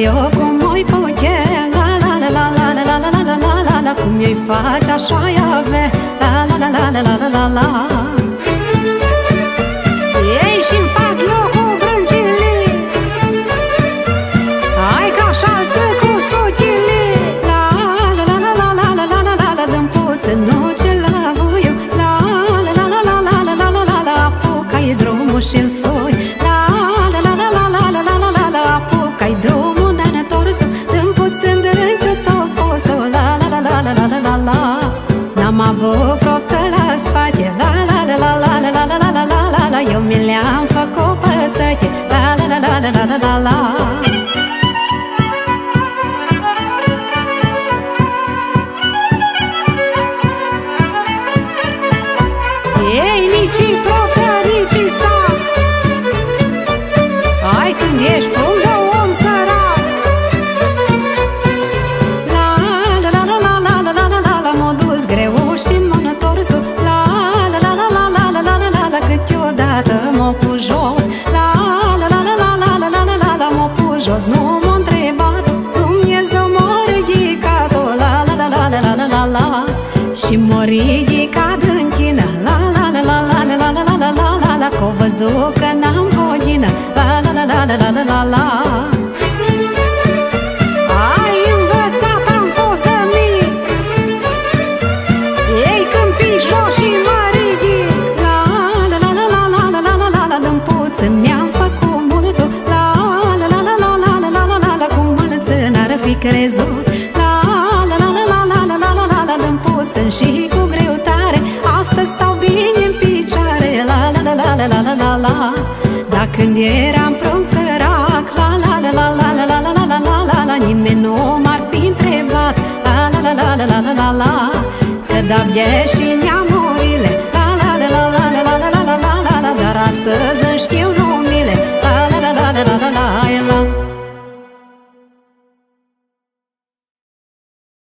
eu cum mă-i puche, la la la la la la la la la la la la, cum i-i face așa-i ave, la la la la la la la la. Ei și-mi fac eu cu brâncile, hai ca șalță cu suchile, la la la la la la la la la la la, dăm puțin nu ce la voiu, la la la la la la la la la la la, apucă-i drumul și-l soi, la la la la la la la la la la la, apucă-i drumul de netorsul, dăm puțin de cât a fost, la la la la la la la la la. N-am avut froptă la spate, la la la la la la la la la la la la, eu mi le-am făcut pătăche, la la la la la la la la la. Ei, nici proptă, nici sac, hai când ești plumb de om sărac, la la la la la la la la la la, m-a dus greu și m-a întors, la la la la la la la la la la la, câteodată m-a pus jos, la la la la la la la la la la la, m-a pus jos, nu m-a întrebat, Dumnezeu m-a ridicat, la la la la la la la la la, și m-a ridicat în chină, la la la la la la la la la la la la, că-o văzut că n-am hodină, la la la la la la la la. Ai învățat, am fost de mic, ei când pic jos și mă ridic, la la la la la la la la la la la, dăm puțin mi-am făcut multul, la la la la la la la la la la la, cum mulți n-ar fi crezut, la la la la la la la la la la la, dăm puțin și cu greutare, astăzi stau bine în picioare, la la la la la la la la la. Dar când eram prunc sărac, la la la la la la la la la la la la la, nimeni nu m-ar fi întrebat, la la la la la la la la la, că de-abia și neamurile, la la la la la la la la la la la la, dar astăzi îmi știu